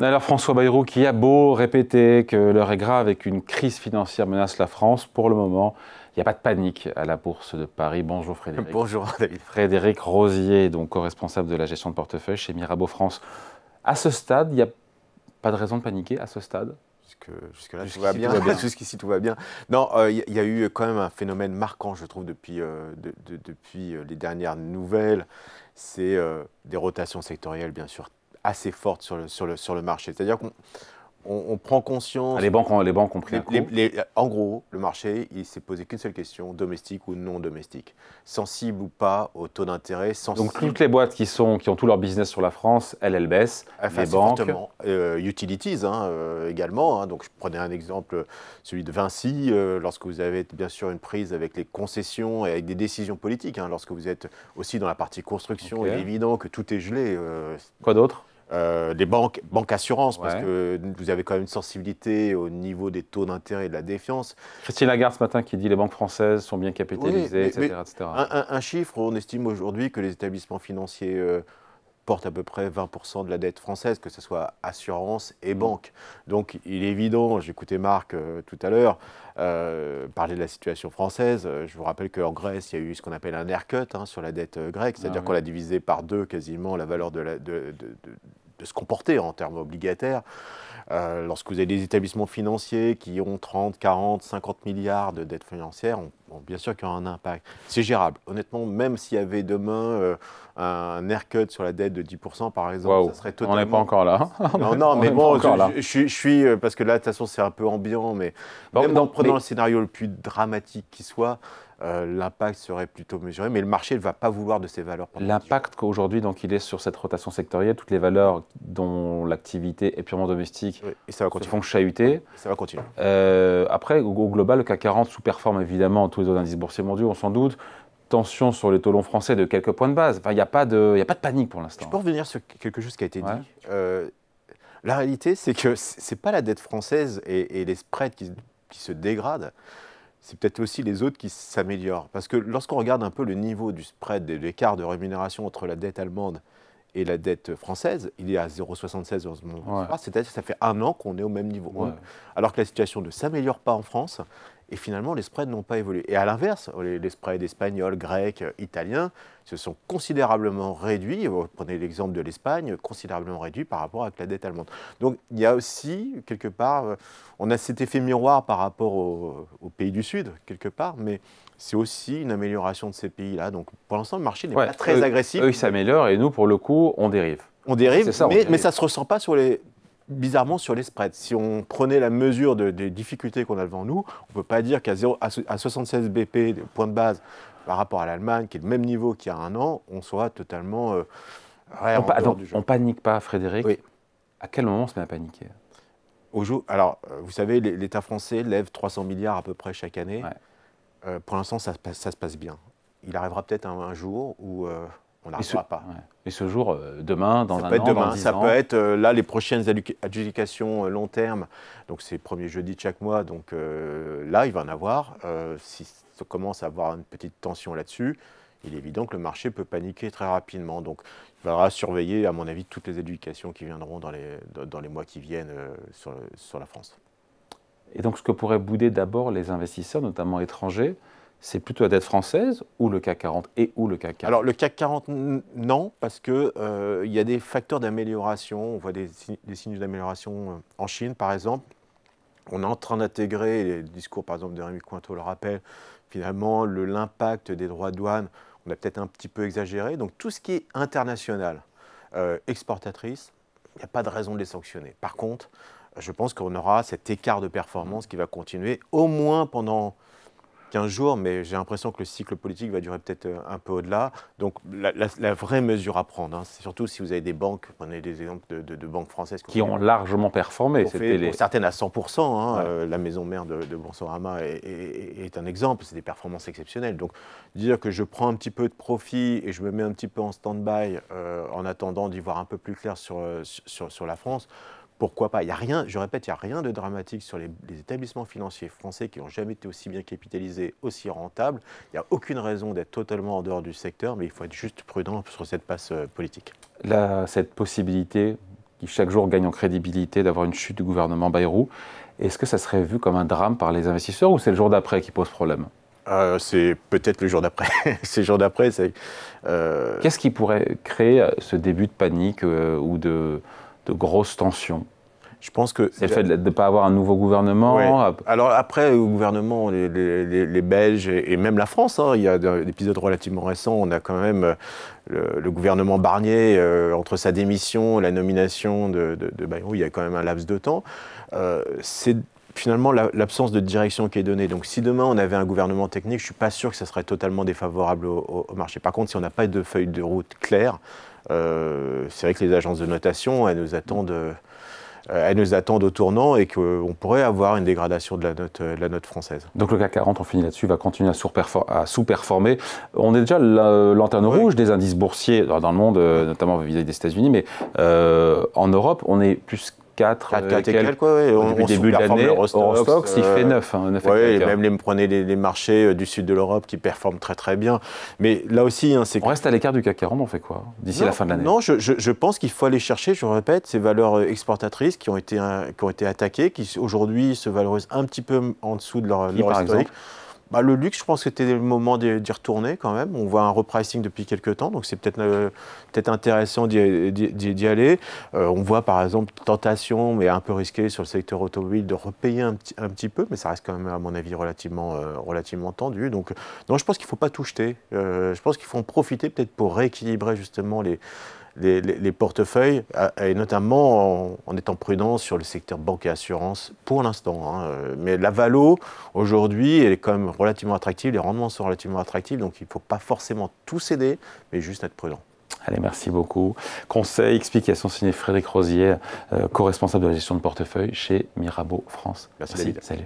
Alors François Bayrou qui a beau répéter que l'heure est grave et qu'une crise financière menace la France, pour le moment, il n'y a pas de panique à la Bourse de Paris. Bonjour Frédéric. Bonjour David. Frédéric Rosier, donc co-responsable de la gestion de portefeuille chez Mirabeau France. À ce stade, il n'y a pas de raison de paniquer à ce stade? Jusque-là, tout va bien. Jusqu'ici, tout va bien. Non, il y a eu quand même un phénomène marquant, je trouve, depuis les dernières nouvelles. C'est des rotations sectorielles, bien sûr, assez fortes sur le marché. C'est-à-dire qu'on prend conscience... Les banques ont pris un coup. En gros, le marché, il s'est posé qu'une seule question, domestique ou non domestique. Sensible ou pas au taux d'intérêt. Donc toutes les boîtes qui ont tout leur business sur la France, elles baissent. Enfin, les banques... fortement. Utilities également. Donc je prenais un exemple, celui de Vinci. Lorsque vous avez bien sûr une prise avec les concessions et avec des décisions politiques. Lorsque vous êtes aussi dans la partie construction, il est évident que tout est gelé. Quoi d'autre? Des banques assurances, parce que vous avez quand même une sensibilité au niveau des taux d'intérêt et de la défiance. Christine Lagarde ce matin qui dit les banques françaises sont bien capitalisées, etc. Un chiffre, on estime aujourd'hui que les établissements financiers portent à peu près 20% de la dette française, que ce soit assurance et banque. Donc il est évident, j'écoutais Marc tout à l'heure, parler de la situation française. Je vous rappelle qu'en Grèce, il y a eu ce qu'on appelle un haircut sur la dette grecque, c'est-à-dire qu'on a divisé par deux quasiment la valeur de se comporter en termes obligataires. Lorsque vous avez des établissements financiers qui ont 30, 40, 50 milliards de dettes financières, bien sûr qu'il y aura un impact. C'est gérable. Honnêtement, même s'il y avait demain un haircut sur la dette de 10%, par exemple, ça serait totalement... On n'est pas encore là. Non, mais bon, je suis... Parce que là, de toute façon, c'est un peu ambiant, mais même en prenant le scénario le plus dramatique qui soit, l'impact serait plutôt mesuré, mais le marché ne va pas vouloir de ces valeurs. L'impact qu'aujourd'hui, donc, il est sur cette rotation sectorielle, toutes les valeurs dont l'activité est purement domestique se font chahuter. Ça va continuer. Après, au global, le CAC 40 sous-performe évidemment tous les autres indices boursiers mondiaux, on s'en doute. Tension sur les taux longs français de quelques points de base. Enfin, il n'y a pas de panique pour l'instant. Je peux revenir sur quelque chose qui a été dit. La réalité, c'est que ce n'est pas la dette française et les spreads qui se dégradent. C'est peut-être aussi les autres qui s'améliorent. Parce que lorsqu'on regarde un peu le niveau du spread, de l'écart de rémunération entre la dette allemande et la dette française, il est à 0,76 en ce moment. C'est-à-dire que ça fait un an qu'on est au même niveau. Alors que la situation ne s'améliore pas en France, et finalement, les spreads n'ont pas évolué. Et à l'inverse, les spreads espagnols, grecs, italiens se sont considérablement réduits. Vous prenez l'exemple de l'Espagne, considérablement réduit par rapport avec la dette allemande. Donc il y a aussi, quelque part, on a cet effet miroir par rapport aux pays du Sud, quelque part, mais c'est aussi une amélioration de ces pays-là. Donc pour l'instant, le marché n'est pas très agressif. Eux, ils s'améliorent et nous, pour le coup, on dérive. On dérive, mais ça ne se ressent pas bizarrement sur les spreads. Si on prenait la mesure des difficultés qu'on a devant nous, on ne peut pas dire qu'à 76 BP, des points de base, par rapport à l'Allemagne, qui est le même niveau qu'il y a un an, on soit totalement en dehors du jeu. On ne panique pas, Frédéric. À quel moment on se met à paniquer? Alors, vous savez, l'État français lève 300 milliards à peu près chaque année. Pour l'instant, ça se passe bien. Il arrivera peut-être un jour où... on n'arrivera pas. Mais ce jour, demain, dans un an, dans 10 ans... Ça peut être là les prochaines adjudications long terme. Donc c'est le premier jeudi de chaque mois. Donc là, il va en avoir. Si ça commence à avoir une petite tension là-dessus, il est évident que le marché peut paniquer très rapidement. Donc il faudra surveiller, à mon avis, toutes les adjudications qui viendront dans les mois qui viennent sur la France. Et donc ce que pourraient bouder d'abord les investisseurs, notamment étrangers, c'est plutôt la dette française ou le CAC 40 ou le CAC 40? Alors le CAC 40, non, parce qu'il y a des facteurs d'amélioration. On voit des signes d'amélioration en Chine, par exemple. On est en train d'intégrer, les discours par exemple de Rémi Cointeau le rappelle, finalement l'impact des droits de douane, on a peut-être un petit peu exagéré. Donc tout ce qui est international, exportatrice, il n'y a pas de raison de les sanctionner. Par contre, je pense qu'on aura cet écart de performance qui va continuer au moins pendant 15 jours, mais j'ai l'impression que le cycle politique va durer peut-être un peu au-delà. Donc la vraie mesure à prendre, c'est surtout si vous avez des banques, prenez des exemples de banques françaises qui ont largement performé. Pour certaines à 100%, la maison mère de Boursorama est un exemple, c'est des performances exceptionnelles. Donc dire que je prends un petit peu de profit et je me mets un petit peu en stand-by en attendant d'y voir un peu plus clair sur la France, pourquoi pas? Il y a rien, je répète, il n'y a rien de dramatique sur les établissements financiers français qui n'ont jamais été aussi bien capitalisés, aussi rentables. Il n'y a aucune raison d'être totalement en dehors du secteur, mais il faut être juste prudent sur cette passe politique. Cette possibilité qui chaque jour gagne en crédibilité d'avoir une chute du gouvernement Bayrou. Est-ce que ça serait vu comme un drame par les investisseurs ou c'est le jour d'après qui pose problème? C'est peut-être le jour d'après. C'est le jour d'après. Qu'est-ce qui pourrait créer ce début de panique ou de grosses tensions? Je pense que c'est le fait de ne pas avoir un nouveau gouvernement. Ouais. Alors après, au gouvernement, les Belges et même la France, hein, il y a un épisode relativement récent, on a quand même le gouvernement Barnier, entre sa démission et la nomination de Bayrou, il y a quand même un laps de temps. C'est finalement l'absence de direction qui est donnée. Donc si demain on avait un gouvernement technique, je ne suis pas sûr que ça serait totalement défavorable au marché. Par contre, si on n'a pas de feuille de route claire, c'est vrai que les agences de notation, elles nous attendent au tournant et qu'on pourrait avoir une dégradation de la note française. Donc le CAC 40, on finit là-dessus, va continuer à sous-performer. On est déjà la lanterne rouge des indices boursiers dans le monde, notamment vis-à-vis des États-Unis, mais en Europe, on est plus 4 et quelques, ouais. Depuis le début de l'année, Eurostoxx, il fait 9. Oui, même prenez les marchés du sud de l'Europe qui performent très très bien. Mais là aussi, hein, on reste à l'écart du CAC 40, on fait quoi d'ici la fin de l'année? Non, je pense qu'il faut aller chercher, je répète, ces valeurs exportatrices qui ont été attaquées, qui aujourd'hui se valorisent un petit peu en dessous de leur historique. Le luxe, je pense que c'était le moment d'y retourner quand même. On voit un repricing depuis quelques temps, donc c'est peut-être intéressant d'y aller. On voit par exemple tentation, mais un peu risqué sur le secteur automobile, de repayer un petit peu, mais ça reste quand même à mon avis relativement tendu. Donc non, je pense qu'il ne faut pas tout jeter. Je pense qu'il faut en profiter peut-être pour rééquilibrer justement les portefeuilles, et notamment en étant prudent sur le secteur banque et assurance pour l'instant. Hein. Mais la valo, aujourd'hui, elle est quand même relativement attractive, les rendements sont relativement attractifs, donc il ne faut pas forcément tout céder, mais juste être prudent. Allez, merci beaucoup. Conseil, explication signé Frédéric Rosier, co-responsable de la gestion de portefeuille chez Mirabeau France. Merci. Salut.